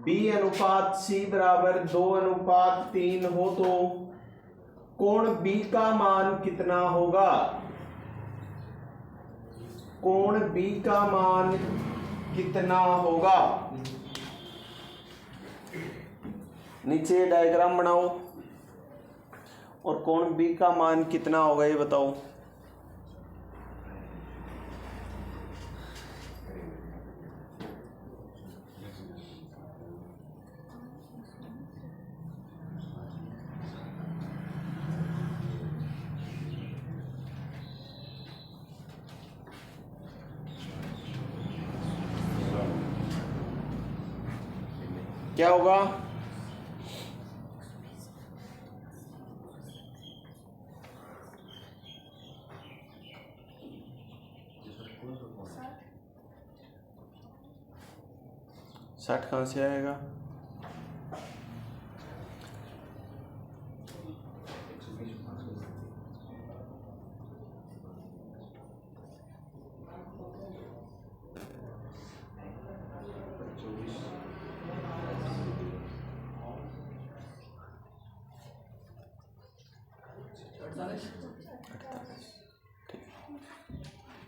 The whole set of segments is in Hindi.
B/C बराबर 2/3 हो तो कोण B का मान कितना होगा? कोण B का मान कितना होगा? नीचे डायग्राम बनाओ और कोण B का मान कितना होगा ये बताओ। क्या होगा? साठ कहाँ से आएगा?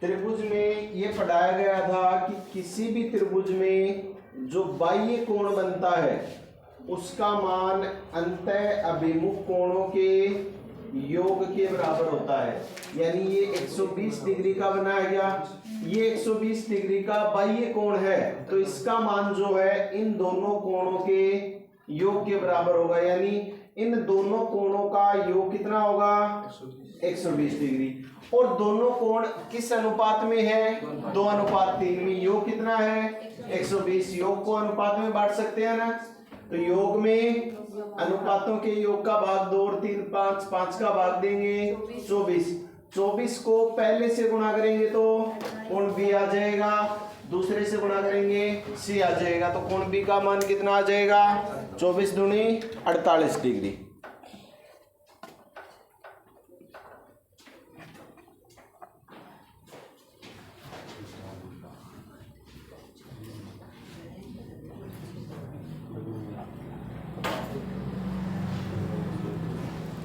त्रिभुज में ये पढ़ाया गया था कि किसी भी त्रिभुज में जो बाह्य कोण बनता है उसका मान अंतः अभिमुख कोणों के योग के बराबर होता है। यानी ये 120 डिग्री का बनाया गया, ये 120 डिग्री का बाह्य कोण है तो इसका मान जो है इन दोनों कोणों के योग के बराबर होगा। यानी इन दोनों कोणों का योग कितना होगा? 120 डिग्री। और दोनों कोण किस अनुपात में है? 2/3 में। योग कितना है? 120। योग को अनुपात में बांट सकते हैं ना, तो योग में अनुपातों के योग का भाग 2 और 3 5, 5 का भाग देंगे 24। 24 को पहले से गुणा करेंगे तो कोण B आ जाएगा, दूसरे से गुणा करेंगे C आ जाएगा। तो कोण B का मान कितना आ जाएगा? 24 दूनी 48 डिग्री।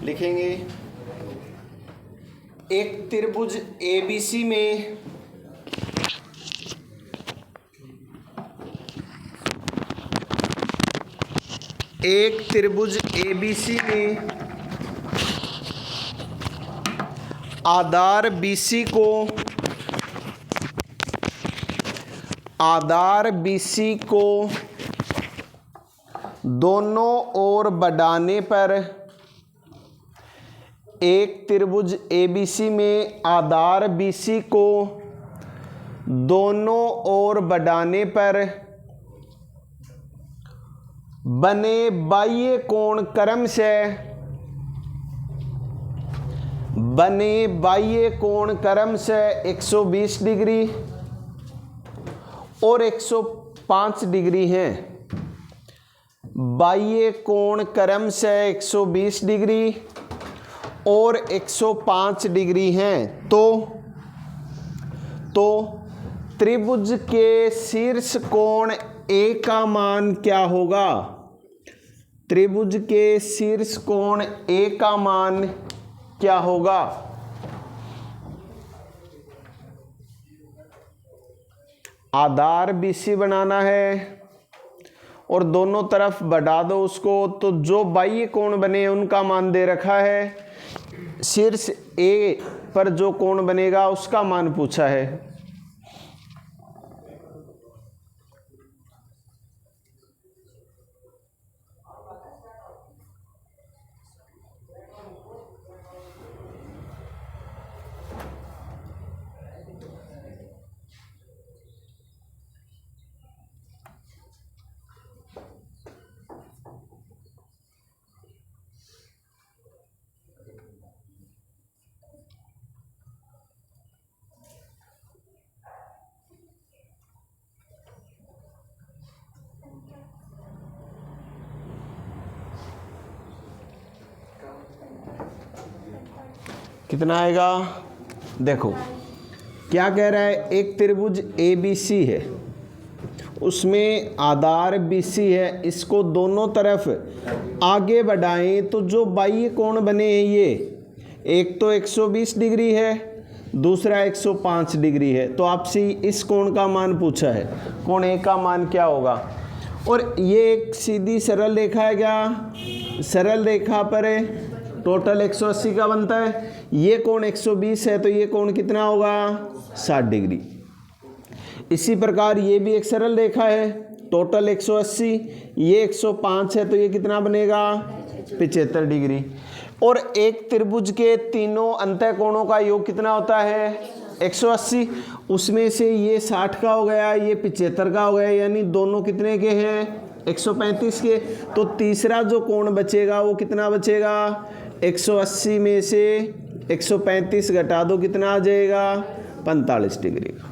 लिखेंगे एक त्रिभुज ABC में आधार BC को दोनों ओर बढ़ाने पर एक त्रिभुज ABC में आधार BC को दोनों ओर बढ़ाने पर बने बाह्य कोण क्रमशः 120 डिग्री और 105 डिग्री हैं। बाह्य कोण क्रमशः 120 डिग्री और 105 डिग्री हैं। तो त्रिभुज के शीर्ष कोण A का मान क्या होगा? त्रिभुज के शीर्ष कोण A का मान क्या होगा? आधार BC बनाना है और दोनों तरफ बढ़ा दो उसको, तो जो बाह्य कोण बने उनका मान दे रखा है। शीर्ष A पर जो कोण बनेगा उसका मान पूछा है। कितना आएगा? देखो क्या कह रहा है, एक त्रिभुज ABC है, उसमें आधार BC है, इसको दोनों तरफ आगे बढ़ाएं तो जो बाह्य कोण बने हैं ये एक तो 120 डिग्री है, दूसरा 105 डिग्री है। तो आपसे इस कोण का मान पूछा है, कोण A का मान क्या होगा। और ये एक सीधी सरल रेखा है, क्या सरल रेखा पर टोटल 180 का बनता है। ये कोण 120 है तो ये कोण कितना होगा 60 डिग्री। इसी प्रकार ये भी एक सरल रेखा है, टोटल 180, ये 105 है तो ये कितना बनेगा 75 डिग्री। और एक त्रिभुज के तीनों अंतः कोणों का योग कितना होता है 180, उसमें से ये 60 का हो गया, ये 75 का हो गया, यानी दोनों कितने के हैं 135 के। तो तीसरा जो कोण बचेगा वो कितना बचेगा 180 में से 135 घटा दो, कितना आ जाएगा 45 डिग्री का।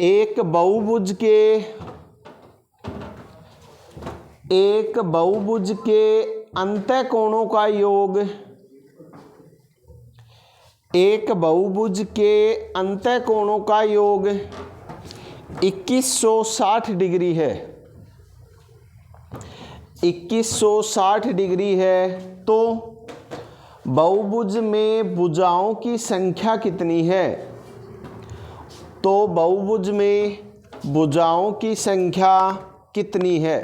एक बहुभुज के अंतः कोणों का योग, एक बहुभुज के अंतः कोणों का योग 2160 डिग्री है, 2160 डिग्री है। तो बहुभुज में भुजाओं की संख्या कितनी है, तो बहुभुज में भुजाओं की संख्या कितनी है।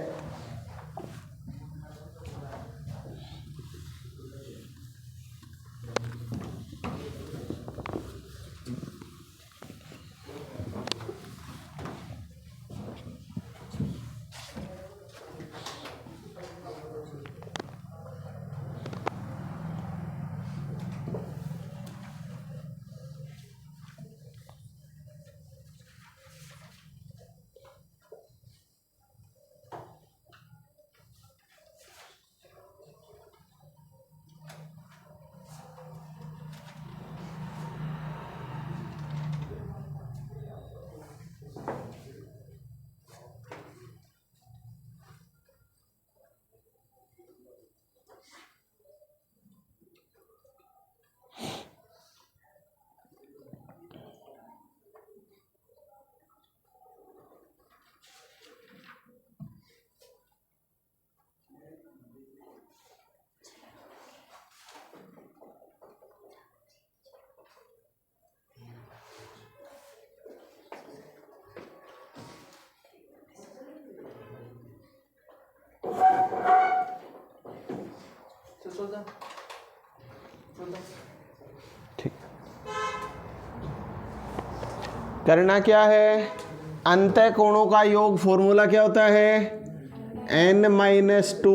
ठीक, करना क्या है, अंतः कोणों का योग फॉर्मूला क्या होता है n-2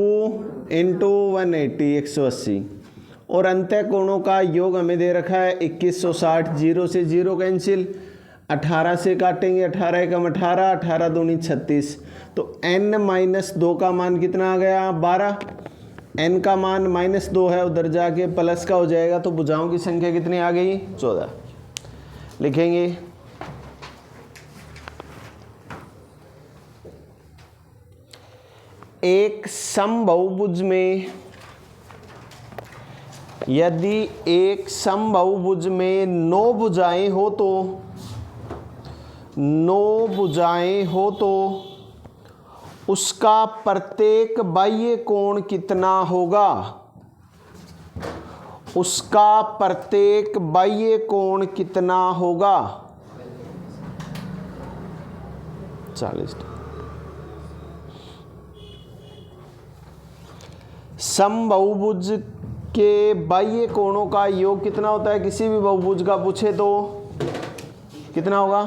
इंटू 180 180, और अंतः कोणों का योग हमें दे रखा है 2160, 0 से 0 कैंसिल, 18 से काटेंगे, 18 एकम 18, 18 दूनी 36, तो n-2 का मान कितना आ गया 12, n का मान -2 है, उधर जाके प्लस का हो जाएगा, तो भुजाओं की संख्या कितनी आ गई 14। लिखेंगे एक समबाहुभुज में, यदि एक समबाहुभुज में 9 भुजाएं हो तो 9 भुजाएं हो तो उसका प्रत्येक बाह्य कोण कितना होगा, उसका प्रत्येक बाह्य कोण कितना होगा 40। समबाहुभुज के बाह्य कोणों का योग कितना होता है, किसी भी बहुभुज का पूछे तो कितना होगा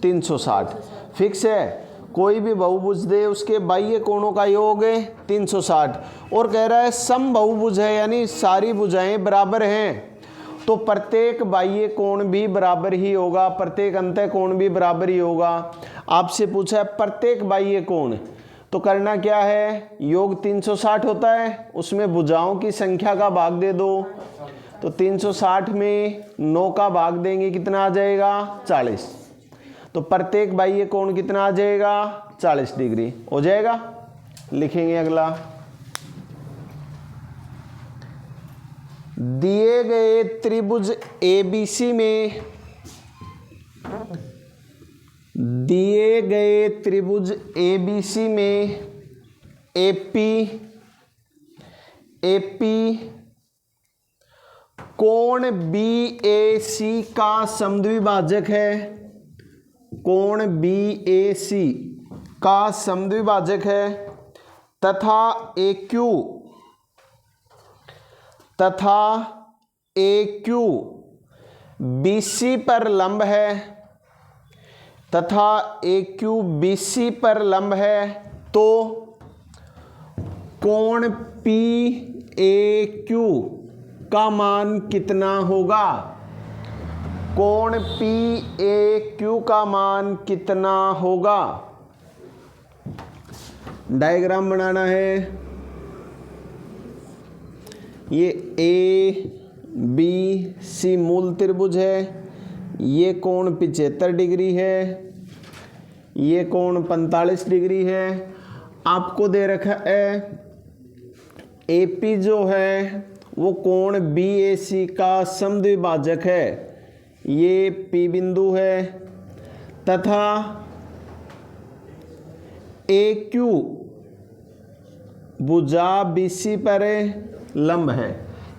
360, फिक्स है। कोई भी बहुभुज दे उसके बाह्य कोणों का योग है 360, और कह रहा है समबाहुभुज है यानी सारी भुजाएं बराबर हैं, तो प्रत्येक बाह्य कोण भी बराबर ही होगा, प्रत्येक अंतः कोण भी बराबर ही होगा। आपसे पूछा है प्रत्येक बाह्य कोण, तो करना क्या है, योग 360 होता है, उसमें भुजाओं की संख्या का भाग दे दो, तो 360 में 9 का भाग देंगे, कितना आ जाएगा 40, तो प्रत्येक बाह्य कोण कितना आ जाएगा 40 डिग्री हो जाएगा। लिखेंगे अगला, दिए गए त्रिभुज एबीसी में, दिए गए त्रिभुज एबीसी में एपी कोण बीएसी का समद्विभाजक है, कोण बीएसी का समद्विभाजक है तथा AQ BC पर लंब है, तथा AQ BC पर लंब है, तो कोण PAQ का मान कितना होगा, कोण PAQ का मान कितना होगा। डायग्राम बनाना है, ये ABC मूल त्रिभुज है, ये कोण 75 डिग्री है, ये कोण 45 डिग्री है। आपको दे रखा है AP जो है वो कोण BAC का समद्विभाजक है, ये P बिंदु है, तथा AQ भुजा BC पर लंब है,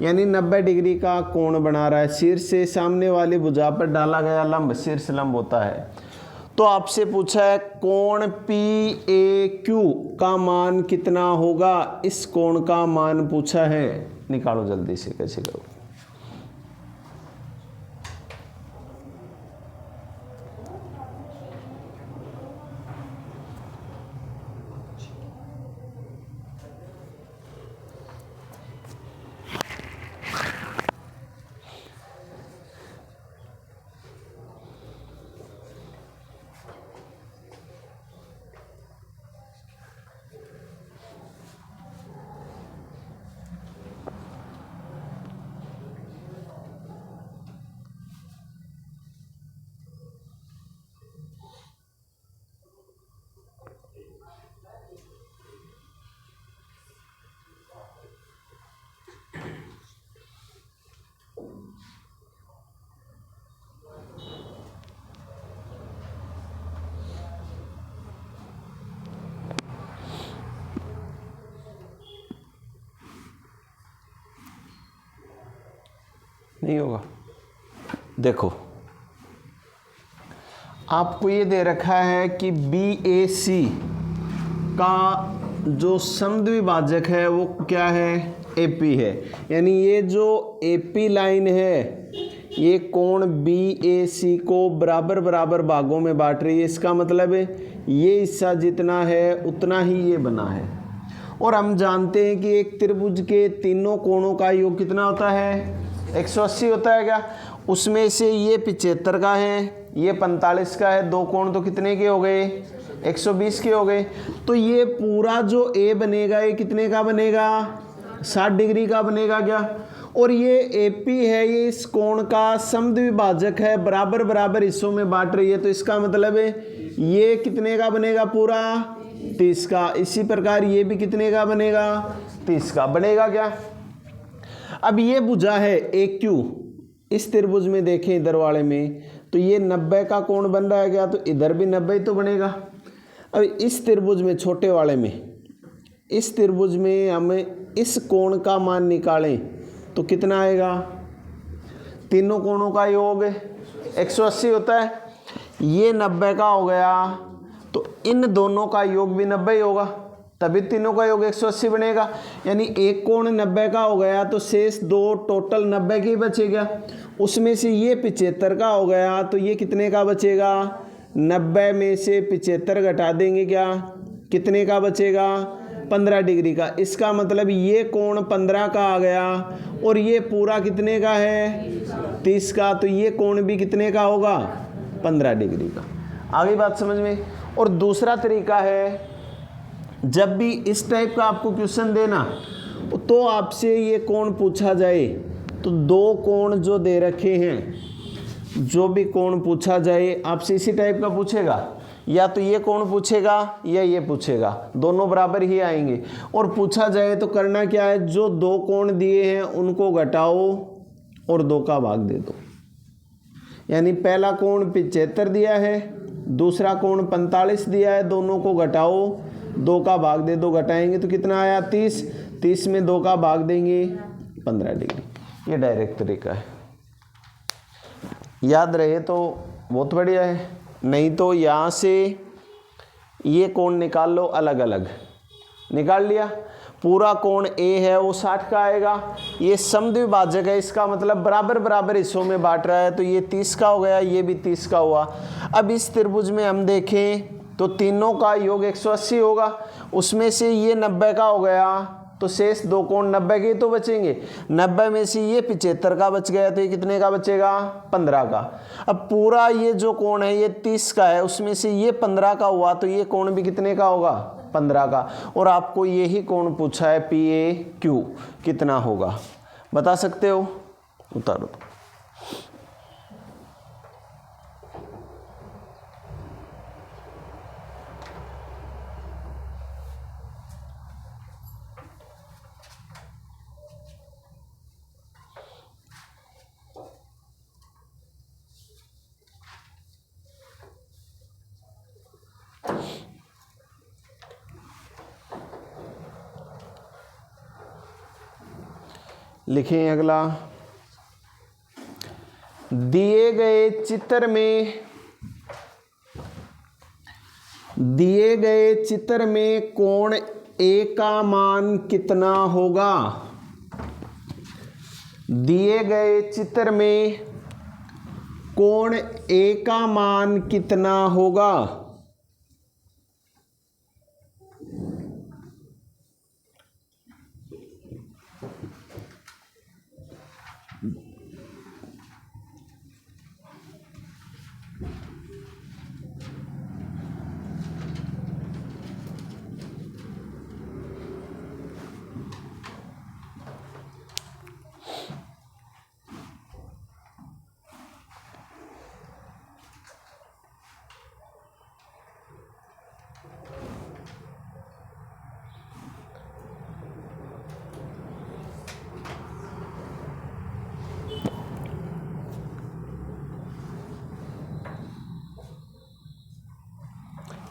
यानी 90 डिग्री का कोण बना रहा है। शीर्ष से सामने वाली भुजा पर डाला गया लंब शीर्ष लंब होता है। तो आपसे पूछा है कोण PAQ का मान कितना होगा, इस कोण का मान पूछा है, निकालो जल्दी से, कैसे करो। नहीं होगा। देखो आपको ये दे रखा है कि BAC का जो समद्विभाजक है वो क्या है, AP है, यानी ये जो AP लाइन है ये कोण BAC को बराबर बराबर भागों में बांट रही है। इसका मतलब है ये हिस्सा जितना है उतना ही ये बना है। और हम जानते हैं कि एक त्रिभुज के तीनों कोणों का योग कितना होता है, 180 होता है क्या। उसमें से ये 75 का है, ये 45 का है, दो कोण तो कितने के हो गए, 120 के हो गए। तो ये पूरा जो A बनेगा ये कितने का बनेगा, 60 डिग्री का बनेगा क्या। और ये AP है, ये इस कोण का समद्विभाजक है, बराबर बराबर हिस्सों में बांट रही है। तो इसका मतलब है ये कितने का बनेगा, पूरा 30 का। इसी प्रकार ये भी कितने का बनेगा, 30 का बनेगा क्या। अब ये भुजा है AQ, इस त्रिभुज में देखें इधर वाले में, तो ये 90 का कोण बन रहा है क्या, तो इधर भी 90 तो बनेगा। अब इस त्रिभुज में, छोटे वाले में, इस त्रिभुज में हमें इस कोण का मान निकालें तो कितना आएगा, तीनों कोणों का योग 180 होता है, ये 90 का हो गया, तो इन दोनों का योग भी 90 होगा, तभी तीनों का योग 180 बनेगा। यानी एक कोण 90 का हो गया तो शेष दो टोटल 90 के ही बचेगा। उसमें से ये 75 का हो गया तो ये कितने का बचेगा, 90 में से 75 घटा देंगे क्या, कितने का बचेगा, 15 डिग्री का। इसका मतलब ये कोण 15 का आ गया और ये पूरा कितने का है, 30 का। तो ये कोण भी कितने का होगा, 15 डिग्री का। आगे बात समझ में। और दूसरा तरीका है, जब भी इस टाइप का आपको क्वेश्चन देना तो आपसे ये कोण पूछा जाए, तो दो कोण जो दे रखे हैं, जो भी कोण पूछा जाए आपसे इसी टाइप का पूछेगा या तो ये कोण पूछेगा या ये पूछेगा, दोनों बराबर ही आएंगे। और पूछा जाए तो करना क्या है, जो दो कोण दिए हैं उनको घटाओ और 2 का भाग दे दो। यानी पहला कोण 75 दिया है, दूसरा कोण 45 दिया है, दोनों को घटाओ 2 का भाग दे दो। घटाएंगे तो कितना आया 30, 30 में 2 का भाग देंगे 15 डिग्री। ये डायरेक्ट तरीका है, याद रहे तो बहुत बढ़िया है। नहीं तो यहाँ से ये कोण निकाल लो, अलग अलग निकाल लिया। पूरा कोण ए है वो 60 का आएगा, ये समद्विभाजक है, इसका मतलब बराबर बराबर हिस्सों में बांट रहा है, तो ये 30 का हो गया, ये भी 30 का हुआ। अब इस त्रिभुज में हम देखें तो तीनों का योग 180 होगा, उसमें से ये 90 का हो गया, तो शेष 2 कोण 90 के तो बचेंगे। 90 में से ये 75 का बच गया, तो ये कितने का बचेगा 15 का। अब पूरा ये जो कोण है ये 30 का है, उसमें से ये 15 का हुआ, तो ये कोण भी कितने का होगा 15 का। और आपको यही कोण पूछा है PAQ कितना होगा, बता सकते हो, उतारो। लिखें अगला, दिए गए चित्र में कोण ए का मान कितना होगा। दिए गए चित्र में कोण ए का मान कितना होगा।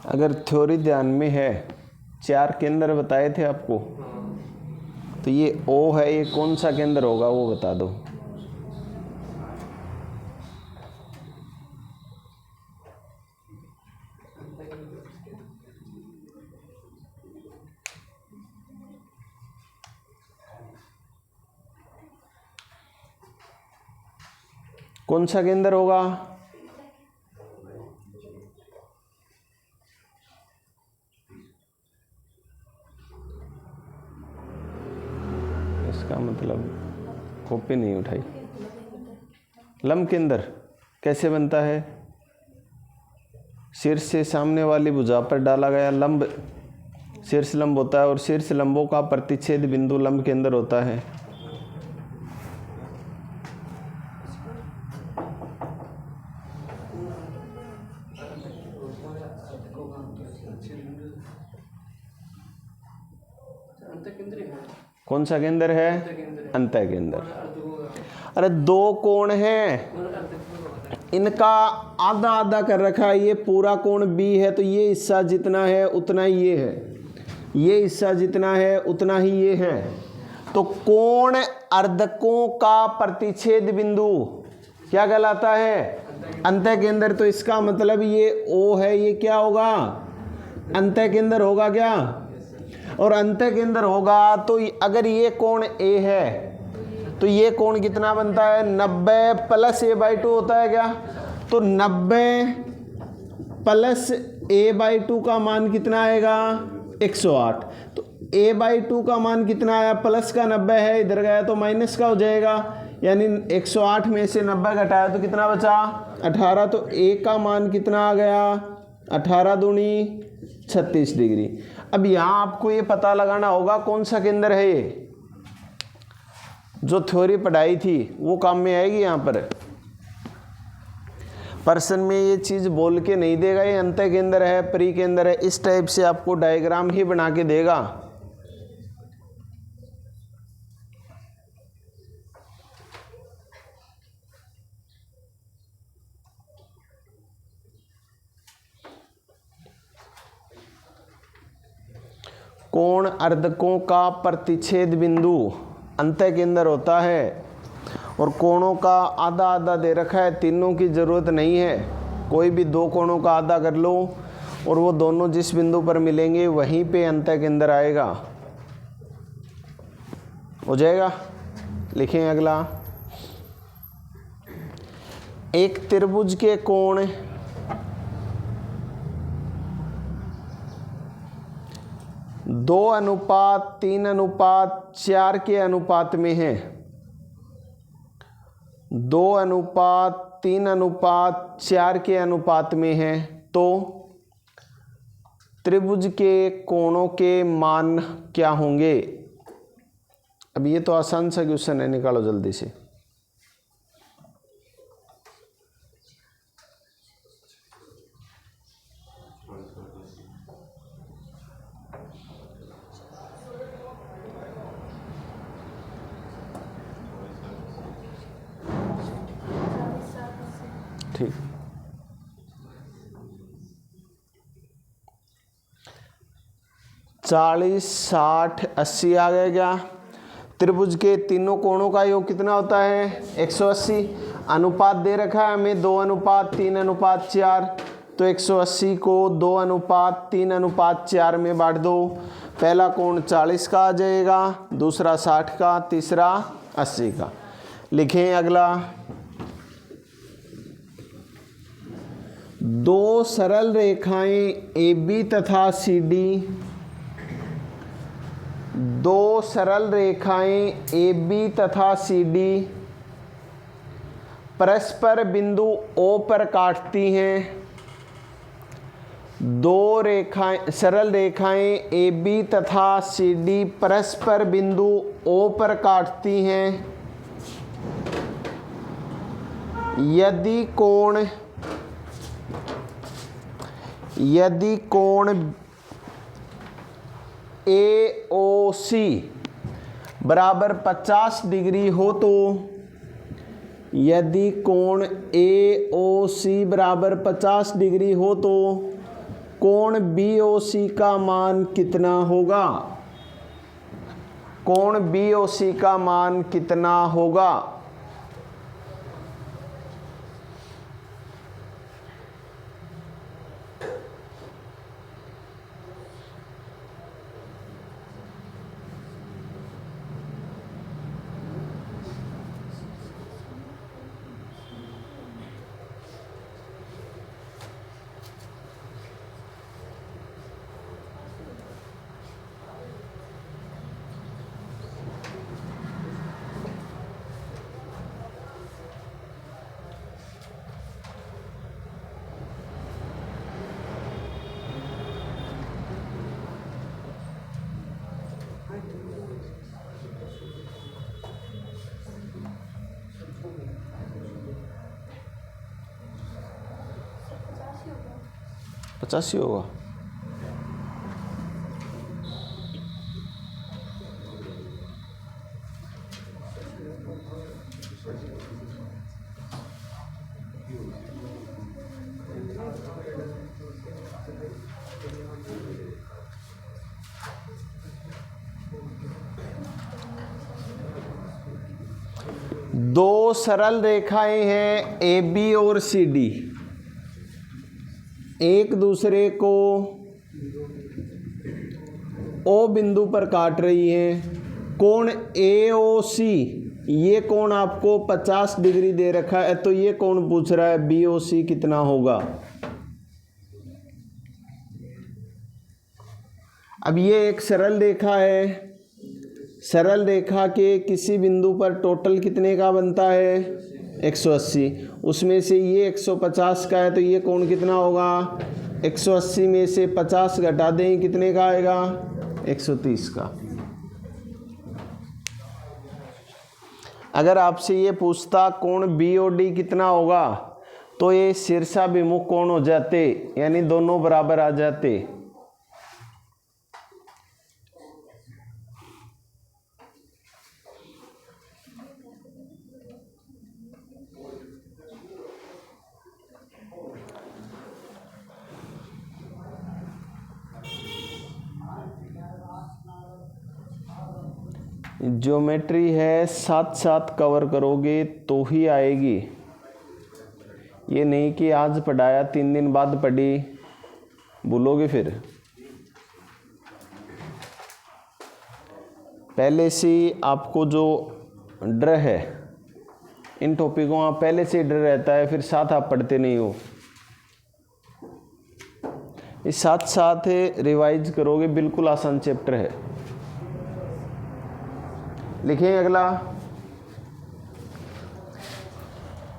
अगर थ्योरी ध्यान में है, 4 केंद्र बताए थे आपको, तो ये O है, ये कौन सा केंद्र होगा वो बता दो। कौन सा केंद्र होगा, इसका मतलब कॉपी नहीं उठाई। लंब केंद्र कैसे बनता है, शीर्ष से सामने वाली भुजा पर डाला गया लंब शीर्ष लंब होता है, और शीर्ष लंबों का प्रतिच्छेद बिंदु लंब केंद्र होता है। कौन सा केंद्र है, अंतः केंद्र। अरे 2 कोण हैं, इनका आधा आधा कर रखा है। ये पूरा कोण B है, तो ये हिस्सा जितना है उतना ही ये है, ये हिस्सा जितना है उतना ही ये है। तो कोण अर्धकों का प्रतिच्छेद बिंदु क्या कहलाता है, अंतः केंद्र। तो इसका मतलब ये O है, ये क्या होगा, अंतः केंद्र होगा क्या। और अंतः केंद्र होगा तो अगर ये कोण A है तो ये कोण कितना बनता है, 90 प्लस A/2 होता है क्या। तो 90 प्लस A/2 का मान कितना आएगा, 108। तो A/2 का मान कितना आया, प्लस का 90 है, इधर गया तो माइनस का हो जाएगा, यानी 108 में से 90 घटाया तो कितना बचा, 18। तो A का मान कितना आ गया, 18 दूनी 36 डिग्री। अब यहाँ आपको ये पता लगाना होगा कौन सा केंद्र है। ये जो थ्योरी पढ़ाई थी वो काम में आएगी यहाँ पर। प्रश्न में ये चीज़ बोल के नहीं देगा ये अंत केंद्र है परी केंद्र है, इस टाइप से आपको डायग्राम ही बना के देगा। कोण अर्धकों का प्रतिच्छेद बिंदु अंत केंद्र होता है और कोणों का आधा आधा दे रखा है, तीनों की ज़रूरत नहीं है, कोई भी दो कोणों का आधा कर लो और वो दोनों जिस बिंदु पर मिलेंगे वहीं पे अंत केंद्र आएगा, हो जाएगा। लिखें अगला, एक त्रिभुज के कोण 2:3:4 के अनुपात में है, 2:3:4 के अनुपात में है, तो त्रिभुज के कोणों के मान क्या होंगे। अब ये तो आसान सा क्वेश्चन है, निकालो जल्दी से। ठीक, चालीस 60 80 आ गया क्या। त्रिभुज के तीनों कोणों का योग कितना होता है 180। अनुपात दे रखा है हमें 2:3:4, तो 180 को 2:3:4 में बांट दो। पहला कोण 40 का आ जाएगा, दूसरा 60 का, तीसरा 80 का। लिखें अगला, दो सरल रेखाएं AB तथा CD, दो सरल रेखाएं AB तथा CD परस्पर बिंदु O पर काटती हैं। दो सरल रेखाएं AB तथा CD परस्पर बिंदु O पर काटती हैं। यदि कोण AOC बराबर 50 डिग्री हो तो, यदि कोण AOC बराबर 50 डिग्री हो तो कोण BOC का मान कितना होगा। कोण BOC का मान कितना होगा। पचासी होगा। दो सरल रेखाएं हैं AB और CD, एक दूसरे को O बिंदु पर काट रही हैं। कोण AOC, ये कोण आपको 50 डिग्री दे रखा है, तो ये कोण पूछ रहा है BOC कितना होगा। अब ये एक सरल रेखा है, सरल रेखा के किसी बिंदु पर टोटल कितने का बनता है 180, उसमें से ये 150 का है, तो ये कोण कितना होगा 180 में से 50 घटा दें, कितने का आएगा 130 का। अगर आपसे ये पूछता कोण BOD कितना होगा, तो ये शीर्षाभिमुख कोण हो जाते, यानी दोनों बराबर आ जाते। ज्योमेट्री है, साथ साथ कवर करोगे तो ही आएगी। ये नहीं कि आज पढ़ाया 3 दिन बाद पढ़ी, भूलोगे फिर। पहले से आपको जो डर है इन टॉपिकों का पहले से डर रहता है, फिर साथ आप पढ़ते नहीं हो। इस साथ साथ रिवाइज करोगे, बिल्कुल आसान चैप्टर है। लिखें अगला,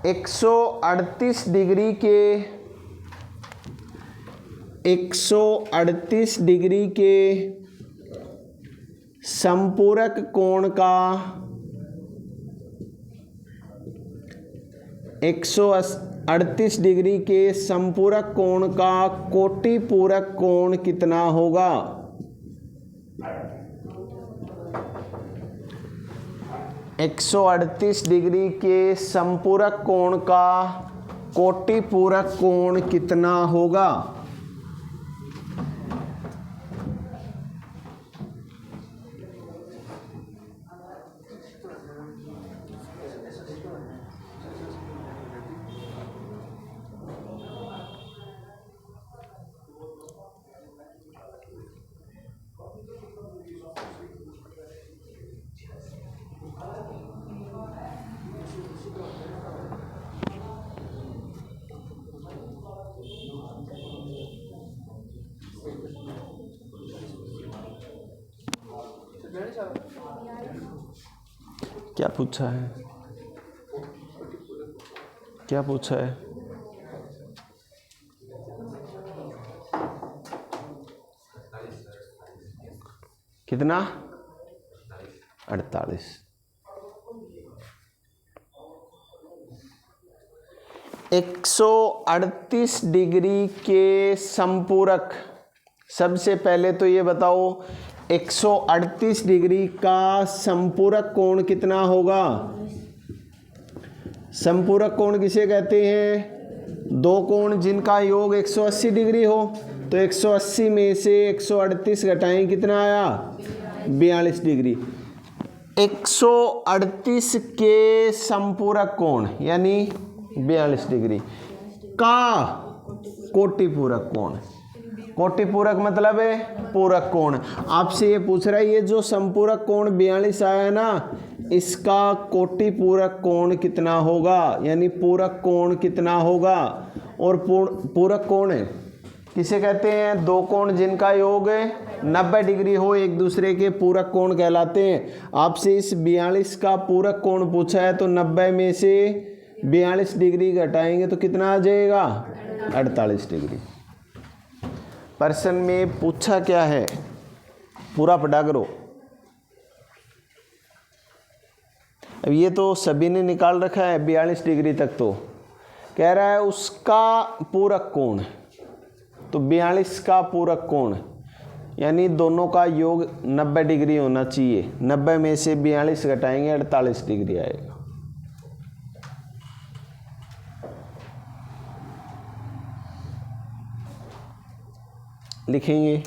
138 डिग्री के 138 डिग्री के संपूरक कोण का 138 डिग्री के संपूरक कोण का कोटिपूरक कोण कितना होगा? 138 डिग्री के संपूरक कोण का कोटिपूरक कोण कितना होगा? क्या पूछा है? क्या पूछा है? कितना? 48। 138 डिग्री के संपूरक। सबसे पहले तो ये बताओ 138 डिग्री का संपूरक कोण कितना होगा? संपूरक कोण किसे कहते हैं? दो कोण जिनका योग 180 डिग्री हो। तो 180 में से 138 घटाएं, कितना आया? 42 डिग्री। 138 के संपूरक कोण यानी 42 डिग्री का कोटिपूरक कोण। कोटिपूरक मतलब है पूरक कोण। आपसे ये पूछ रहा है, ये जो संपूरक कोण 42 आया है ना, इसका कोटिपूरक कोण कितना होगा, यानी पूरक कोण कितना होगा? और पूरक कोण है किसे कहते हैं? दो कोण जिनका योग 90 डिग्री हो एक दूसरे के, पूरक कोण कहलाते हैं। आपसे इस 42 का पूरक कोण पूछा है, तो 90 में से 42 डिग्री घटाएंगे तो कितना आ जाएगा? 48 डिग्री। प्रश्न में पूछा क्या है, पूरा पढ़ा करो। अब ये तो सभी ने निकाल रखा है 42 डिग्री तक, तो कह रहा है उसका पूरक कोण, तो 42 का पूरक कोण यानी दोनों का योग 90 डिग्री होना चाहिए। 90 में से 42 घटाएंगे 48 डिग्री आएगा। लिखेंगे,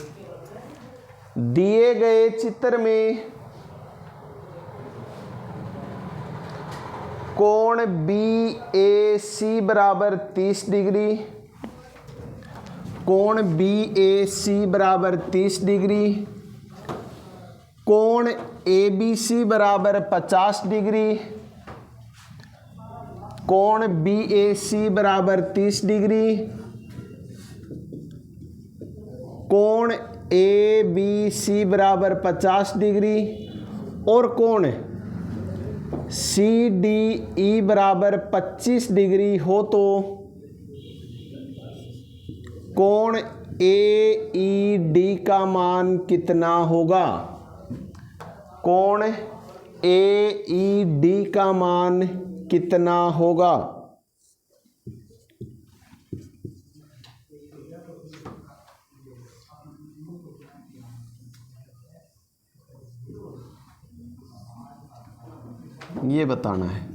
दिए गए चित्र में कोण BAC बराबर 30 डिग्री, कोण BAC बराबर 30 डिग्री, कोण ABC बराबर 50 डिग्री, कोण BAC बराबर 30 डिग्री, कोण ABC बराबर 50 डिग्री और कोण CDE बराबर 25 डिग्री हो, तो कोण AED का मान कितना होगा? कोण AED का मान कितना होगा? ये बताना है।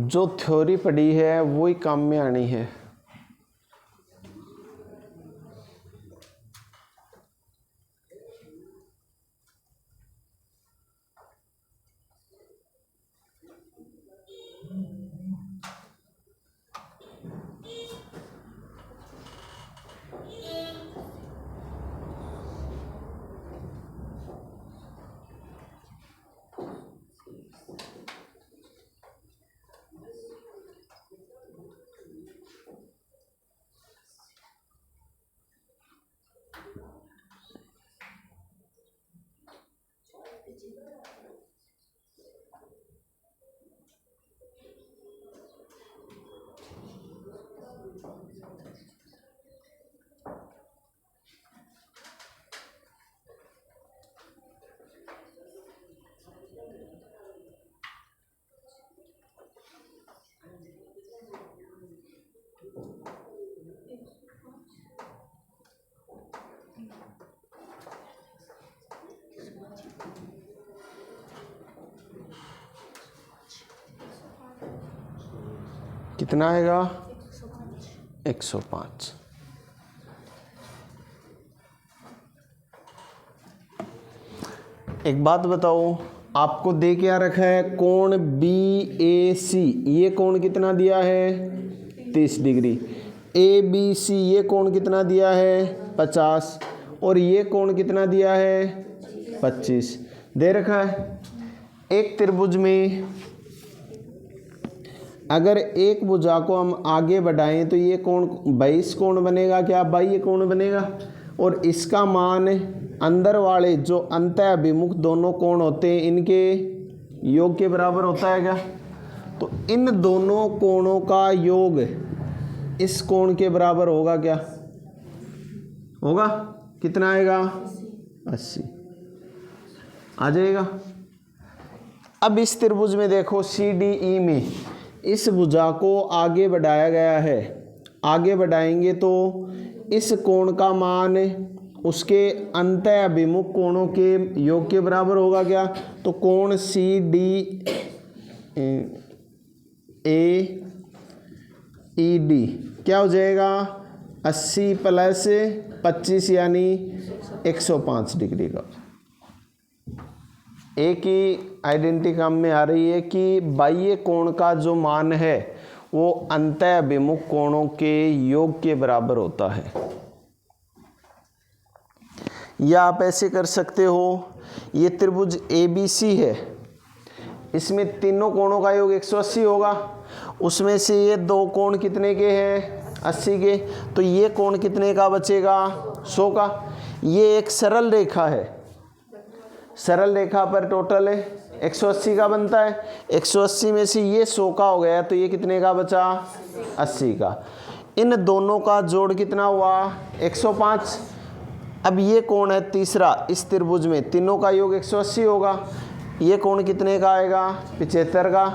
जो थ्योरी पढ़ी है वही काम में आनी है। कितना आएगा? 105। एक बात बताओ, आपको दे क्या रखा है? कोण BAC, ये कोण कितना दिया है? 30 डिग्री। ABC, ये कोण कितना दिया है? 50। और ये कोण कितना दिया है? 25 दे रखा है। एक त्रिभुज में अगर एक भुजा को हम आगे बढ़ाएं तो ये कोण 22 कोण बनेगा क्या? बाह्य कोण बनेगा। और इसका मान अंदर वाले जो अंतः अभिमुख दोनों कोण होते हैं इनके योग के बराबर होता है क्या? तो इन दोनों कोणों का योग इस कोण के बराबर होगा क्या? होगा। कितना आएगा? 80 आ जाएगा। अब इस त्रिभुज में देखो CDE में इस भुजा को आगे बढ़ाया गया है। आगे बढ़ाएंगे तो इस कोण का मान उसके अंतः अभिमुख कोणों के योग के बराबर होगा क्या? तो कोण CDAED क्या हो जाएगा? 80 प्लस 25 यानी 105 डिग्री का। एक ही आइडेंटिटी काम में आ रही है कि बाह्य कोण का जो मान है वो अंतः अभिमुख कोणों के योग के बराबर होता है। या आप ऐसे कर सकते हो, ये त्रिभुज ABC है, इसमें तीनों कोणों का योग 180 होगा। उसमें से ये दो कोण कितने के हैं? 80 के। तो ये कोण कितने का बचेगा? 100 का। ये एक सरल रेखा है, सरल रेखा पर टोटल 180 का बनता है। 180 में से ये 100 का हो गया तो ये कितने का बचा? 80 का। इन दोनों का जोड़ कितना हुआ? 105। अब ये कोण है तीसरा, इस त्रिभुज में तीनों का योग 180 होगा। ये कोण कितने का आएगा? 75 का।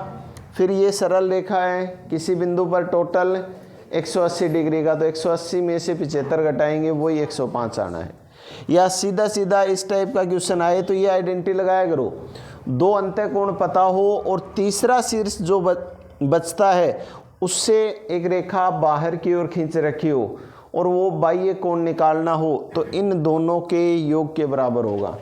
फिर ये सरल रेखा है, किसी बिंदु पर टोटल 180 डिग्री का, तो 180 में से 75 घटाएंगे, वही 105 आना है। या सीधा सीधा इस टाइप का क्वेश्चन आए तो ये आइडेंटिटी लगाया करो, दो अंतः कोण पता हो और तीसरा शीर्ष जो बचता है उससे एक रेखा बाहर की ओर खींच रखी हो और वो बाह्य कोण निकालना हो तो इन दोनों के योग के बराबर होगा।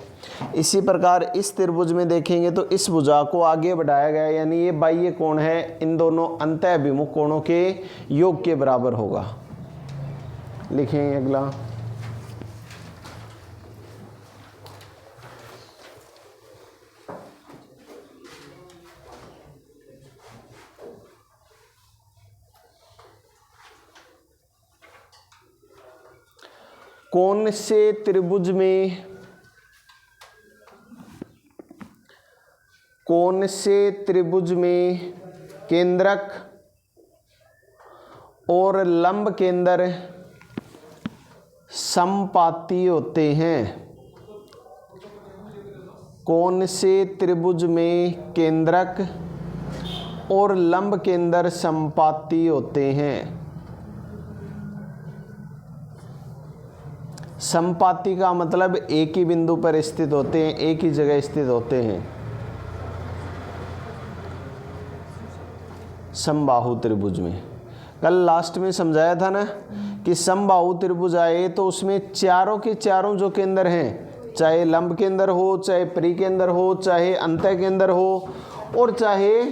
इसी प्रकार इस त्रिभुज में देखेंगे तो इस भुजा को आगे बढ़ाया गया, यानी ये बाह्य कोण है, इन दोनों अंतः अभिमुख कोणों के योग के बराबर होगा। लिखेंगे अगला। कौन से त्रिभुज में केंद्रक और लंब केंद्र समपाती होते हैं? कौन से त्रिभुज में केंद्रक और लंब केंद्र समपाती होते हैं? समपाती का मतलब एक ही बिंदु पर स्थित होते हैं, एक ही जगह स्थित होते हैं। समबाहु त्रिभुज में कल लास्ट में समझाया था ना कि समबाहु त्रिभुज आए तो उसमें चारों के चारों जो केंद्र हैं, चाहे लंब केंद्र हो, चाहे परिकेंद्र हो, चाहे अंतः केंद्र हो और चाहे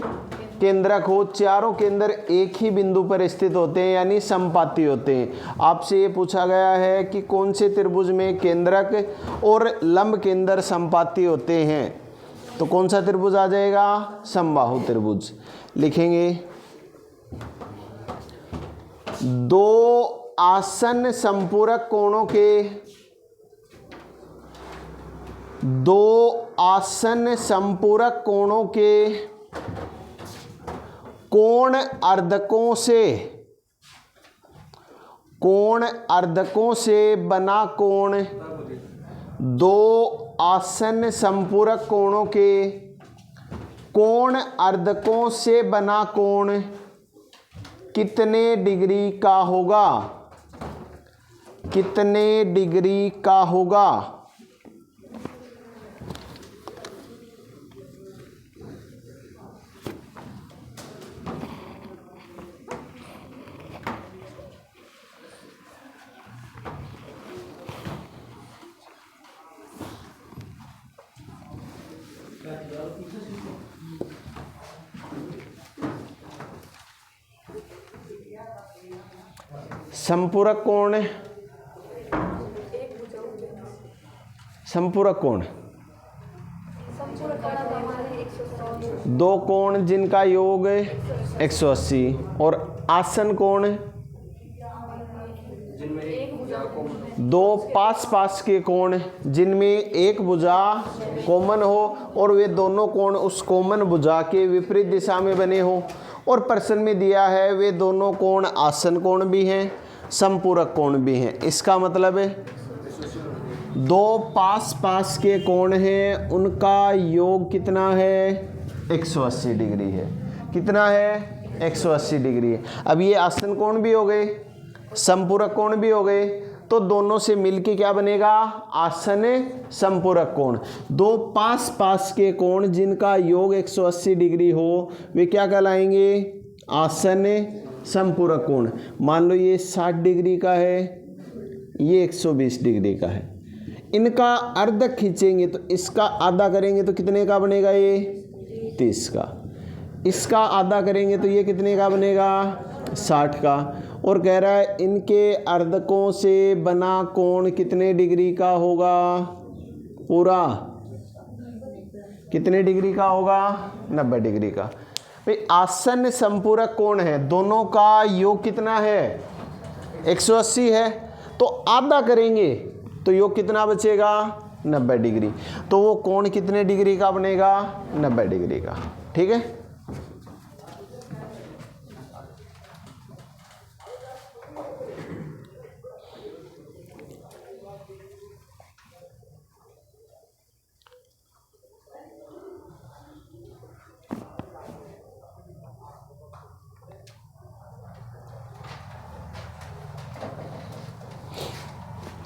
केंद्रक हो, चारों केंद्र एक ही बिंदु पर स्थित होते हैं, यानी समपाती होते हैं। आपसे ये पूछा गया है कि कौन से त्रिभुज में केंद्रक और लंब केंद्र समपाती होते हैं, तो कौन सा त्रिभुज आ जाएगा? समबाहु त्रिभुज। लिखेंगे दो आसन्न संपूरक कोणों के कोण अर्धकों से बना कोण, दो आसन्न संपूरक कोणों के कोण अर्धकों से बना कोण कितने डिग्री का होगा? कितने डिग्री का होगा? संपूरक कोण, संपूरक कोण दो कोण जिनका योग 180 और आसन कोण दो पास के कोण जिनमें एक भुजा कॉमन हो और वे दोनों कोण उस कॉमन भुजा के विपरीत दिशा में बने हो। और प्रश्न में दिया है वे दोनों कोण आसन कोण भी हैं, संपूरक कोण भी हैं। इसका मतलब है दो पास के कोण हैं, उनका योग कितना है? 180 डिग्री है। कितना है? 180 डिग्री है। अब ये आसन कोण भी हो गए, संपूरक कोण भी हो गए, तो दोनों से मिलके क्या बनेगा? आसन संपूरक कोण। दो पास के कोण जिनका योग 180 डिग्री हो वे क्या कहलाएंगे? आसन संपूरक कोण। मान लो ये 60 डिग्री का है, ये 120 डिग्री का है। इनका अर्ध खींचेंगे तो इसका आधा करेंगे तो कितने का बनेगा? ये 30 का। इसका आधा करेंगे तो ये कितने का बनेगा? 60 का। और कह रहा है इनके अर्धकों से बना कोण कितने डिग्री का होगा? पूरा कितने डिग्री का होगा? 90 डिग्री का। भाई आसन संपूरक कोण है, दोनों का योग कितना है? 180 है, तो आधा करेंगे तो योग कितना बचेगा? 90 डिग्री। तो वो कोण कितने डिग्री का बनेगा? 90 डिग्री का। ठीक है।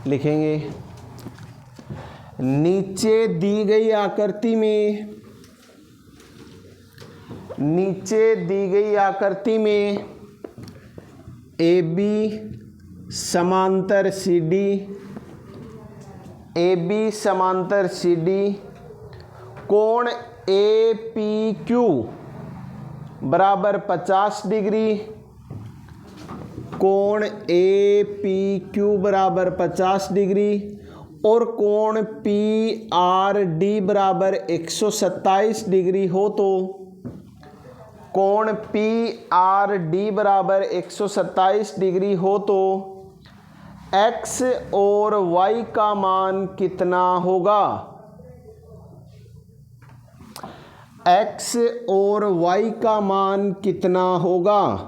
लिखेंगे नीचे दी गई आकृति में AB समांतर CD कोण APQ बराबर 50 डिग्री, कोण APQ बराबर 50 डिग्री और कोण PRD बराबर 127 डिग्री हो तो कोण PRD बराबर 127 डिग्री हो तो x और y का मान कितना होगा? x और y का मान कितना होगा?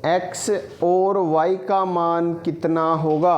x और y का मान कितना होगा?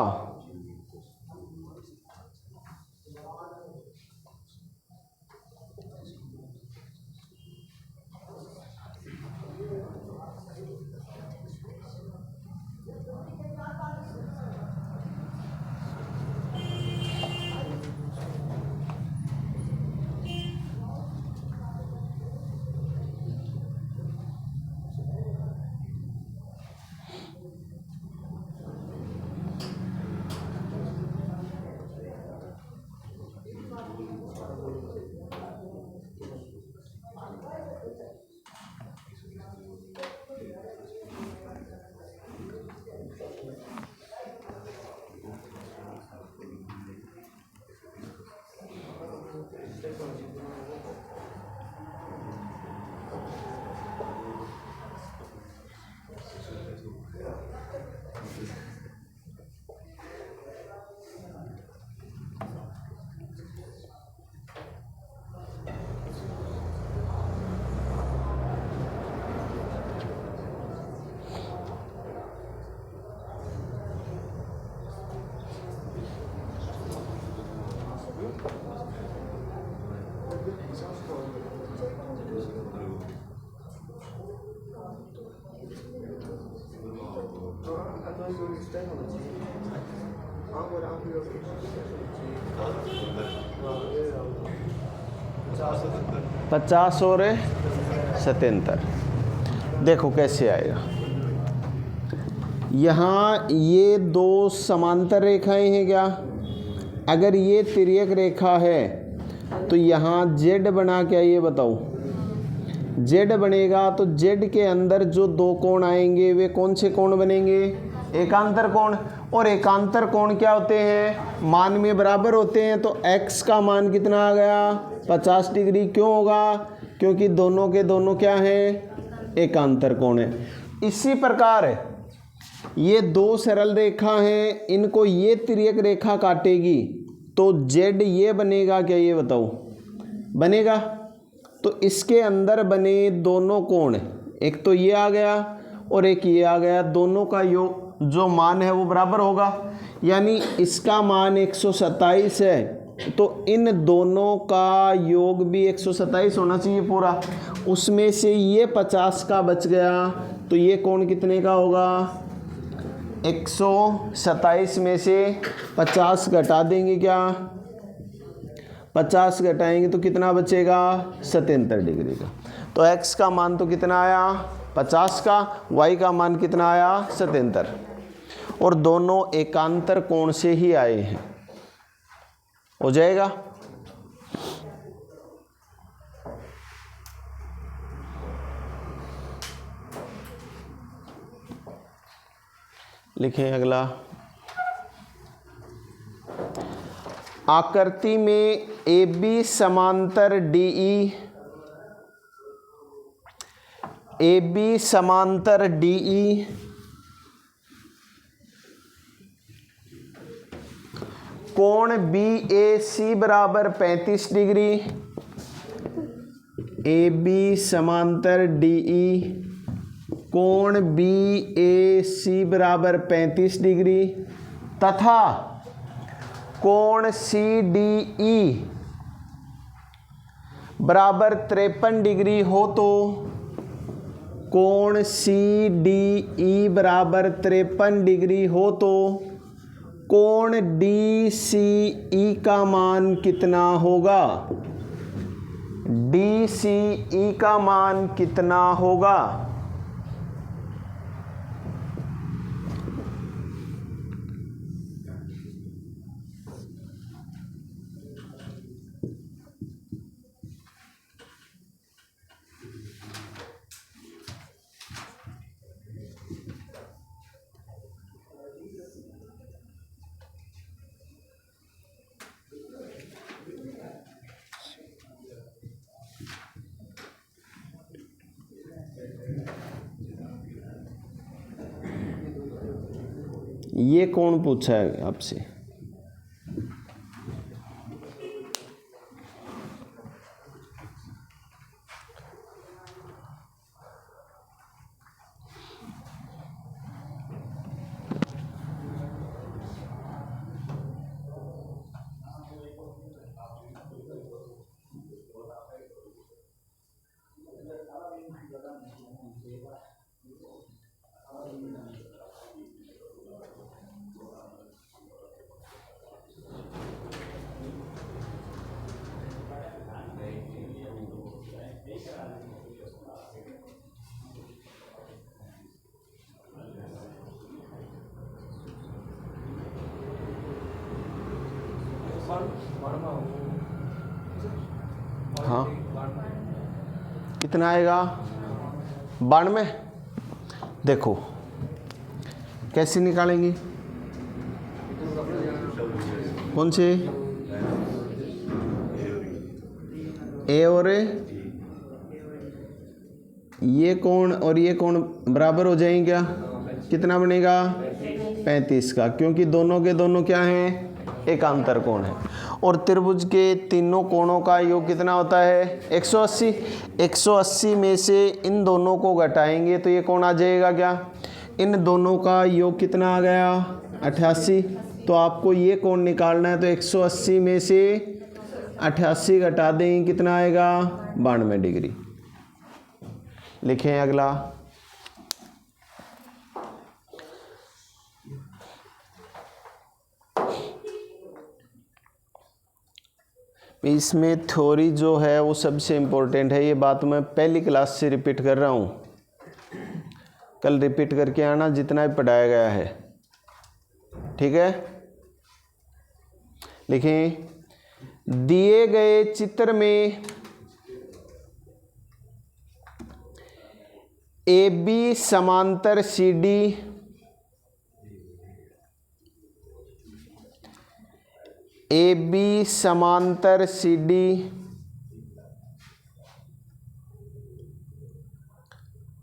पचास और 77। देखो कैसे आएगा। यहाँ ये दो समांतर रेखाएं हैं क्या? अगर ये तिर्यक रेखा है तो यहाँ z बना क्या, ये बताओ। z बनेगा तो z के अंदर जो दो कोण आएंगे वे कौन से कोण बनेंगे? एकांतर कोण। और एकांतर कोण क्या होते हैं? मान में बराबर होते हैं। तो x का मान कितना आ गया? 50 डिग्री। क्यों होगा? क्योंकि दोनों के दोनों क्या हैं? एकांतर कोण है। इसी प्रकार ये दो सरल रेखा हैं, इनको ये तिर्यक रेखा काटेगी तो z ये बनेगा क्या, ये बताओ। बनेगा। तो इसके अंदर बने दोनों कोण, एक तो ये आ गया और एक ये आ गया, दोनों का योग जो मान है वो बराबर होगा। यानी इसका मान 127 है तो इन दोनों का योग भी 127 होना चाहिए पूरा। उसमें से ये 50 का बच गया तो ये कोण कितने का होगा? 127 में से 50 घटा देंगे क्या? 50 घटाएंगे तो कितना बचेगा? 77 डिग्री का। तो x का मान तो कितना आया? 50 का। y का मान कितना आया? 77। और दोनों एकांतर कोण से ही आए हैं। हो जाएगा। लिखें अगला। आकृति में AB समांतर DE, AB समांतर DE कोण BAC बराबर 35 डिग्री। AB समांतर DE कोण BAC बराबर 35 डिग्री तथा कोण CDE बराबर 53 डिग्री हो तो कोण CDE बराबर 53 डिग्री हो तो कोण DCE का मान कितना होगा? DCE का मान कितना होगा? ये कौन पूछा है आपसे? हाँ, कितना आएगा? 92। देखो कैसे निकालेंगे? कौन से? ए और ए, ये कोण और ये कोण बराबर हो जाएंगे क्या? कितना बनेगा? 35 का, क्योंकि दोनों के दोनों क्या हैं? एकांतर कोण है। और त्रिभुज के तीनों कोणों का योग कितना होता है? 180। 180 में से इन दोनों को घटाएंगे तो ये कोण आ जाएगा क्या? इन दोनों का योग कितना आ गया? 88। तो आपको ये कोण निकालना है, तो 180 में से 88 घटा दें, कितना आएगा? 92 डिग्री। लिखें अगला। इसमें थ्योरी जो है वो सबसे इम्पोर्टेंट है। ये बात मैं पहली क्लास से रिपीट कर रहा हूँ, कल रिपीट करके आना जितना भी पढ़ाया गया है, ठीक है? लिखें, दिए गए चित्र में AB समांतर CD AB समांतर CD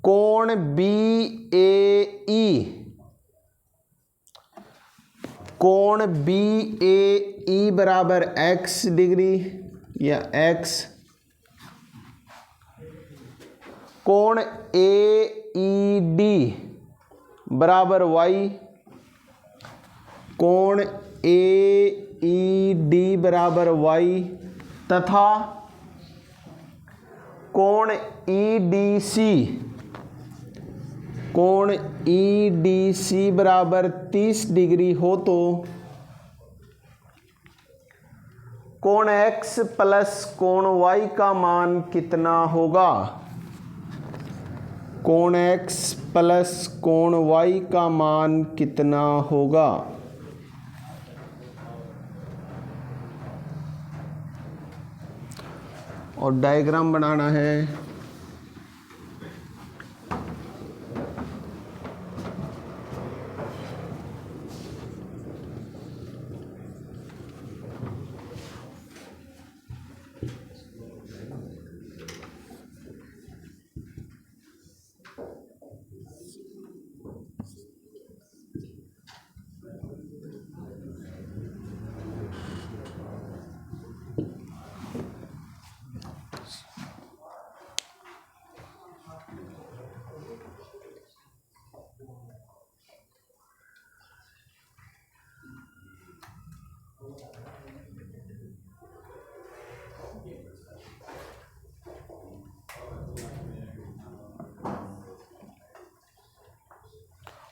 कोण BAE, कोण BAE बराबर x डिग्री या x, कोण AED बराबर y, कोण AED बराबर y तथा कोण EDC, कोण EDC बराबर 30 डिग्री हो तो कोण x प्लस कोण y का मान कितना होगा? कोण x प्लस कोण y का मान कितना होगा? और डायग्राम बनाना है।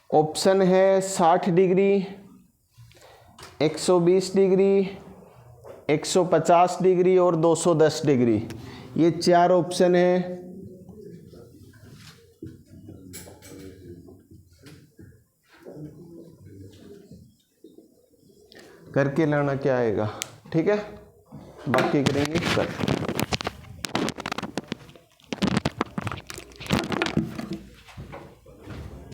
ऑप्शन है 60 डिग्री, 120 डिग्री, 150 डिग्री और 210 डिग्री। ये 4 ऑप्शन है। करके लाना क्या आएगा, ठीक है? बाकी करेंगे कल।